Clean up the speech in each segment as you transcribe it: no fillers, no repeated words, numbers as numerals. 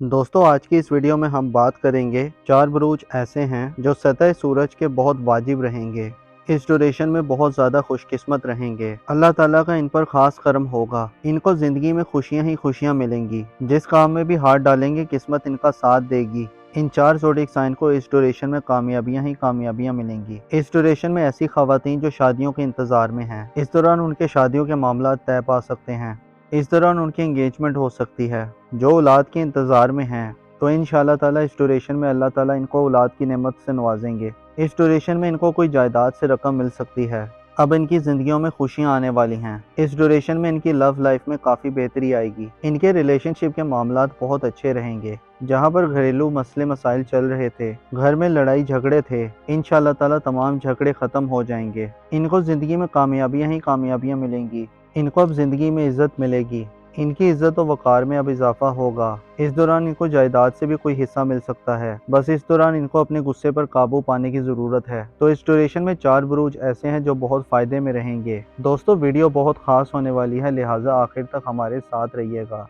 दोस्तों आज की इस वीडियो में हम बात करेंगे 4 बुरूज ऐसे हैं जो सतह सूरज के बहुत वाजिब रहेंगे। इस ड्यूरेशन में बहुत ज़्यादा खुशकिस्मत रहेंगे। अल्लाह ताला का इन पर खास करम होगा। इनको ज़िंदगी में खुशियां ही खुशियां मिलेंगी। जिस काम में भी हाथ डालेंगे किस्मत इनका साथ देगी। इन 4 ज़ोडिएक साइन को इस ड्यूरेशन में कामयाबियां ही कामयाबियां मिलेंगी। इस ड्यूरेशन में ऐसी ख़वातीन जो शादियों के इंतज़ार में हैं, इस दौरान उनके शादियों के मामला तय पा सकते हैं। इस दौरान उनकी एंगेजमेंट हो सकती है। जो औलाद के इंतज़ार में हैं तो इंशाअल्लाह ताला इस ड्यूरेशन में अल्लाह ताला इनको औलाद की नेमत से नवाजेंगे। इस ड्यूरेशन में इनको कोई जायदाद से रकम मिल सकती है। अब इनकी ज़िंदगियों में खुशियां आने वाली हैं। इस ड्यूरेशन में इनकी लव लाइफ में काफ़ी बेहतरी आएगी। इनके रिलेशनशिप के मामलात बहुत अच्छे रहेंगे। जहां पर घरेलू मसले मसाइल चल रहे थे, घर में लड़ाई झगड़े थे, इंशाअल्लाह ताला तमाम झगड़े ख़त्म हो जाएंगे। इनको ज़िंदगी में कामयाबियां ही कामयाबियां मिलेंगी। इनको अब ज़िंदगी में इज़्ज़त मिलेगी। इनकी इज़्ज़त व वक़ार में अब इजाफा होगा। इस दौरान इनको जायदाद से भी कोई हिस्सा मिल सकता है। बस इस दौरान इनको अपने गुस्से पर काबू पाने की ज़रूरत है। तो इस ड्यूरेशन में 4 बुरूज ऐसे हैं जो बहुत फ़ायदे में रहेंगे। दोस्तों वीडियो बहुत ख़ास होने वाली है, लिहाजा आखिर तक हमारे साथ रहिएगा।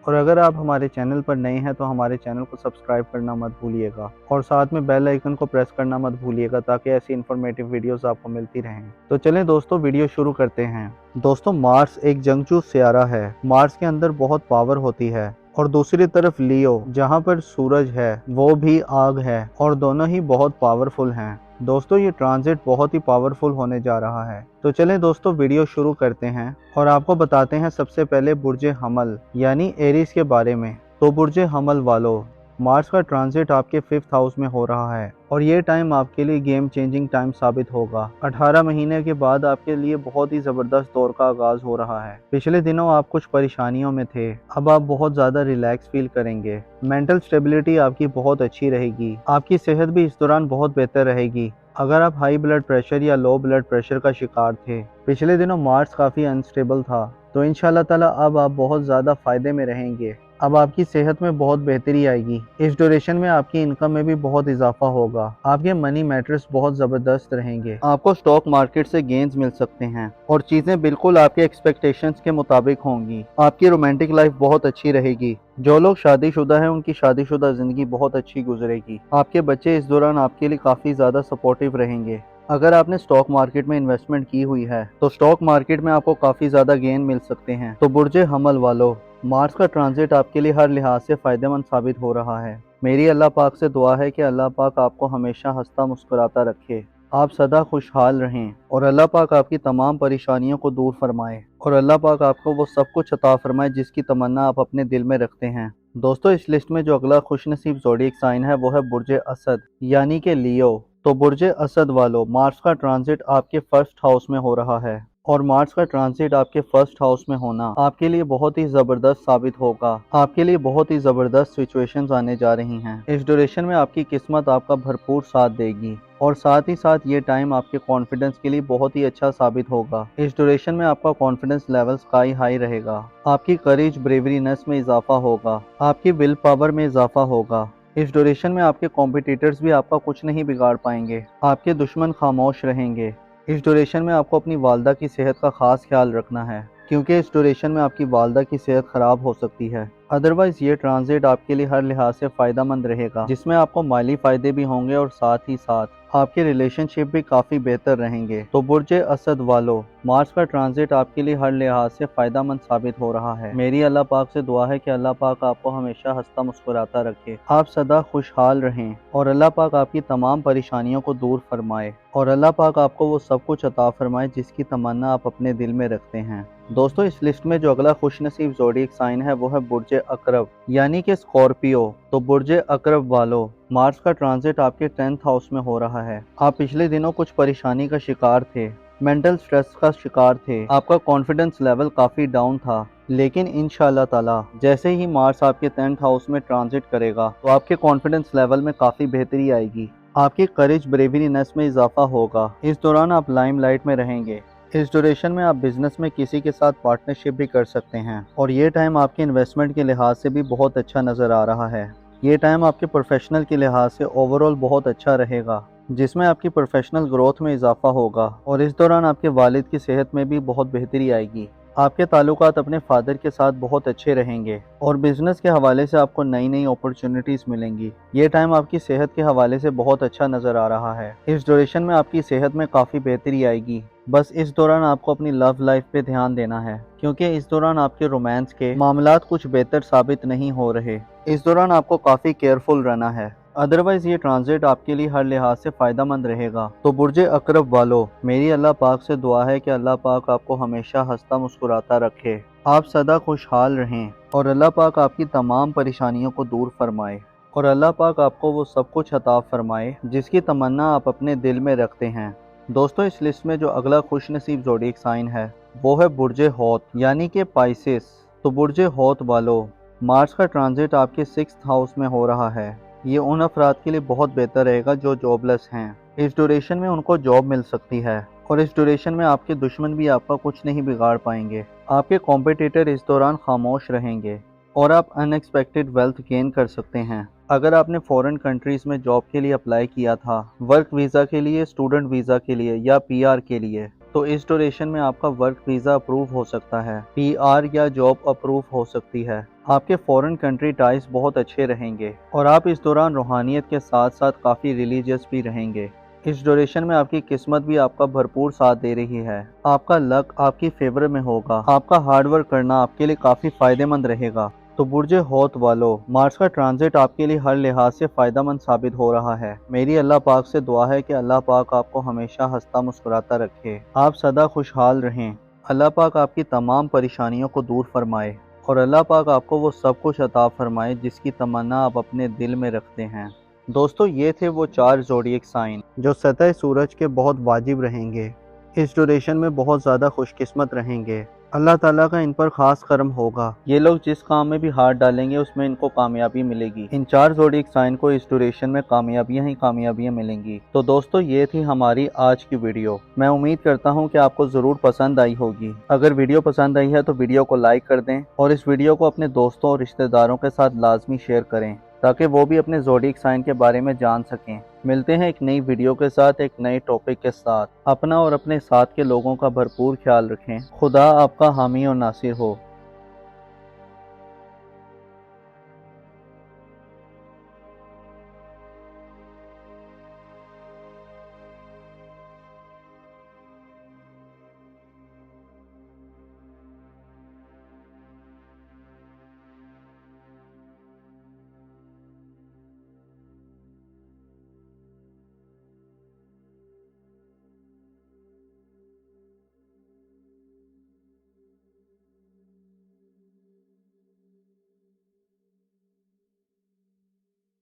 और अगर आप हमारे चैनल पर नए हैं तो हमारे चैनल को सब्सक्राइब करना मत भूलिएगा और साथ में बेल आइकन को प्रेस करना मत भूलिएगा ताकि ऐसी इन्फॉर्मेटिव वीडियोस आपको मिलती रहें। तो चलें दोस्तों वीडियो शुरू करते हैं। दोस्तों मार्स एक जंगजू सियारा है। मार्स के अंदर बहुत पावर होती है और दूसरी तरफ लियो जहाँ पर सूरज है वो भी आग है और दोनों ही बहुत पावरफुल हैं। दोस्तों ये ट्रांजिट बहुत ही पावरफुल होने जा रहा है। तो चलें दोस्तों वीडियो शुरू करते हैं और आपको बताते हैं सबसे पहले बुर्ज हमल यानी एरीज के बारे में। तो बुर्ज हमल वालों, मार्स का ट्रांजिट आपके 5th हाउस में हो रहा है और ये टाइम आपके लिए गेम चेंजिंग टाइम साबित होगा। 18 महीने के बाद आपके लिए बहुत ही ज़बरदस्त दौर का आगाज हो रहा है। पिछले दिनों आप कुछ परेशानियों में थे, अब आप बहुत ज़्यादा रिलैक्स फील करेंगे। मेंटल स्टेबिलिटी आपकी बहुत अच्छी रहेगी। आपकी सेहत भी इस दौरान बहुत बेहतर रहेगी। अगर आप हाई ब्लड प्रेशर या लो ब्लड प्रेशर का शिकार थे, पिछले दिनों मार्स काफ़ी अनस्टेबल था, तो इंशाल्लाह ताला अब आप बहुत ज़्यादा फ़ायदे में रहेंगे। अब आपकी सेहत में बहुत बेहतरी आएगी। इस ड्यूरेशन में आपकी इनकम में भी बहुत इजाफा होगा। आपके मनी मैटर्स बहुत ज़बरदस्त रहेंगे। आपको स्टॉक मार्केट से गेन्स मिल सकते हैं और चीज़ें बिल्कुल आपके एक्सपेक्टेशंस के मुताबिक होंगी। आपकी रोमांटिक लाइफ बहुत अच्छी रहेगी। जो लोग शादीशुदा हैं उनकी शादीशुदा ज़िंदगी बहुत अच्छी गुजरेगी। आपके बच्चे इस दौरान आपके लिए काफ़ी ज़्यादा सपोर्टिव रहेंगे। अगर आपने स्टॉक मार्केट में इन्वेस्टमेंट की हुई है तो स्टॉक मार्केट में आपको काफ़ी ज़्यादा गेन मिल सकते हैं। तो बुर्ज हमल वालों, मार्स का ट्रांजिट आपके लिए हर लिहाज से फ़ायदेमंद साबित हो रहा है। मेरी अल्लाह पाक से दुआ है कि अल्लाह पाक आपको हमेशा हंसता मुस्कुराता रखे, आप सदा खुशहाल रहें और अल्लाह पाक आपकी तमाम परेशानियों को दूर फरमाए और अल्लाह पाक आपको वो सब कुछ अता फरमाए जिसकी तमन्ना आप अपने दिल में रखते हैं। दोस्तों इस लिस्ट में जो अगला खुशनसीब ज़ोडिएक साइन है वो है बुर्ज असद यानी कि लियो। तो बुर्ज असद वालों, मार्स का ट्रांजिट आपके 1st हाउस में हो रहा है और मार्स का ट्रांजिट आपके 1st हाउस में होना आपके लिए बहुत ही ज़बरदस्त साबित होगा। आपके लिए बहुत ही ज़बरदस्त सिचुएशंस आने जा रही हैं। इस ड्यूरेशन में आपकी किस्मत आपका भरपूर साथ देगी और साथ ही साथ ये टाइम आपके कॉन्फिडेंस के लिए बहुत ही अच्छा साबित होगा। इस ड्यूरेशन में आपका कॉन्फिडेंस लेवल स्काई हाई रहेगा। आपकी करेज ब्रेवरीनेस में इजाफा होगा। आपकी विल पावर में इजाफा होगा। इस ड्यूरेशन में आपके कॉम्पिटिटर्स भी आपका कुछ नहीं बिगाड़ पाएंगे। आपके दुश्मन खामोश रहेंगे। इस ड्यूरेशन में आपको अपनी वालदा की सेहत का खास ख्याल रखना है क्योंकि इस ड्यूरेशन में आपकी वालदा की सेहत ख़राब हो सकती है। अदरवाइज़ ये ट्रांजिट आपके लिए हर लिहाज से फ़ायदेमंद रहेगा, जिसमें आपको माली फ़ायदे भी होंगे और साथ ही साथ आपके रिलेशनशिप भी काफ़ी बेहतर रहेंगे। तो बुर्ज असद वालों, मार्स का ट्रांजिट आपके लिए हर लिहाज से फ़ायदेमंद साबित हो रहा है। मेरी अल्लाह पाक से दुआ है कि अल्लाह पाक आपको हमेशा हंसता मुस्कुराता रखे, आप सदा खुशहाल रहें और अल्लाह पाक आपकी तमाम परेशानियों को दूर फरमाए और अल्लाह पाक आपको वो सब कुछ अता फरमाए जिसकी तमन्ना आप अपने दिल में रखते हैं। दोस्तों इस लिस्ट में जो अगला खुशनसीब ज़ोडिएक साइन है वो है बुर्ज अकरब यानी कि स्कॉर्पियो। तो बुर्ज अकरब वालों, मार्स का ट्रांजिट आपके 10th हाउस में हो रहा है। आप पिछले दिनों कुछ परेशानी का शिकार थे, मेंटल स्ट्रेस का शिकार थे, आपका कॉन्फिडेंस लेवल काफ़ी डाउन था, लेकिन इंशाअल्लाह ताला जैसे ही मार्स आपके 10th हाउस में ट्रांजिट करेगा तो आपके कॉन्फिडेंस लेवल में काफ़ी बेहतरी आएगी। आपकी करेज ब्रेवरीनेस में इजाफा होगा। इस दौरान आप लाइमलाइट में रहेंगे। इस ड्यूरेशन में आप बिजनेस में किसी के साथ पार्टनरशिप भी कर सकते हैं और ये टाइम आपके इन्वेस्टमेंट के लिहाज से भी बहुत अच्छा नज़र आ रहा है। ये टाइम आपके प्रोफेशनल के लिहाज से ओवरऑल बहुत अच्छा रहेगा, जिसमें आपकी प्रोफेशनल ग्रोथ में इजाफा होगा और इस दौरान आपके वालिद की सेहत में भी बहुत बेहतरी आएगी। आपके ताल्लुकात अपने फादर के साथ बहुत अच्छे रहेंगे और बिजनेस के हवाले से आपको नई नई अपॉर्चुनिटीज मिलेंगी। ये टाइम आपकी सेहत के हवाले से बहुत अच्छा नजर आ रहा है। इस ड्यूरेशन में आपकी सेहत में काफी बेहतरी आएगी। बस इस दौरान आपको अपनी लव लाइफ पे ध्यान देना है, क्योंकि इस दौरान आपके रोमांस के मामलात कुछ बेहतर साबित नहीं हो रहे। इस दौरान आपको काफी केयरफुल रहना है, अदरवाइज ये ट्रांजिट आपके लिए हर लिहाज से फायदेमंद रहेगा। तो बुर्जे अकरब वालों, मेरी अल्लाह पाक से दुआ है कि अल्लाह पाक आपको हमेशा हंसता मुस्कुराता रखे, आप सदा खुशहाल रहें और अल्लाह पाक आपकी तमाम परेशानियों को दूर फरमाए और अल्लाह पाक आपको वो सब कुछ अता फरमाए जिसकी तमन्ना आप अपने दिल में रखते हैं। दोस्तों, इस लिस्ट में जो अगला खुश नसीब ज़ोडिएक साइन है वो है बुर्जे हौत यानी कि पाइसेस। तो बुर्जे हौत वालों, मार्स का ट्रांजिट आपके 6th हाउस में हो रहा है। ये उन अफराद के लिए बहुत बेहतर रहेगा जो जॉबलेस हैं। इस ड्यूरेशन में उनको जॉब मिल सकती है और इस ड्यूरेशन में आपके दुश्मन भी आपका कुछ नहीं बिगाड़ पाएंगे। आपके कॉम्पिटिटर इस दौरान खामोश रहेंगे और आप अनएक्सपेक्टेड वेल्थ गेन कर सकते हैं। अगर आपने फॉरेन कंट्रीज में जॉब के लिए अप्लाई किया था, वर्क वीज़ा के लिए, स्टूडेंट वीज़ा के लिए या पीआर के लिए, तो इस ड्यूरेशन में आपका वर्क वीज़ा अप्रूव हो सकता है, पीआर या जॉब अप्रूव हो सकती है। आपके फॉरेन कंट्री टाइज बहुत अच्छे रहेंगे और आप इस दौरान रूहानियत के साथ साथ काफ़ी रिलीजियस भी रहेंगे। इस ड्यूरेशन में आपकी किस्मत भी आपका भरपूर साथ दे रही है। आपका लक आपकी फेवर में होगा। आपका हार्ड वर्क करना आपके लिए काफ़ी फायदेमंद रहेगा। तो बुर्जे हौत वालों, मार्स का ट्रांजिट आपके लिए हर लिहाज से फ़ायदेमंद साबित हो रहा है। मेरी अल्लाह पाक से दुआ है कि अल्लाह पाक आपको हमेशा हंसता मुस्कुराता रखे, आप सदा खुशहाल रहें, अल्लाह पाक आपकी तमाम परेशानियों को दूर फरमाए और अल्लाह पाक आपको वो सब कुछ अता फरमाए जिसकी तमन्ना आप अपने दिल में रखते हैं। दोस्तों, ये थे वो 4 ज़ोडिएक साइन जो सतह सूरज के बहुत वाजिब रहेंगे। इस ड्यूरेशन में बहुत ज़्यादा खुशकिस्मत रहेंगे। अल्लाह ताला का इन पर खास करम होगा। ये लोग जिस काम में भी हाथ डालेंगे उसमें इनको कामयाबी मिलेगी। इन 4 ज़ोडिएक साइन को इस ड्यूरेशन में कामयाबियां ही कामयाबियां मिलेंगी। तो दोस्तों, ये थी हमारी आज की वीडियो। मैं उम्मीद करता हूँ कि आपको ज़रूर पसंद आई होगी। अगर वीडियो पसंद आई है तो वीडियो को लाइक कर दें और इस वीडियो को अपने दोस्तों और रिश्तेदारों के साथ लाजमी शेयर करें ताकि वो भी अपने ज़ोडिएक साइन के बारे में जान सकें। मिलते हैं एक नई वीडियो के साथ, एक नए टॉपिक के साथ। अपना और अपने साथ के लोगों का भरपूर ख्याल रखें। खुदा आपका हामी और नासिर हो।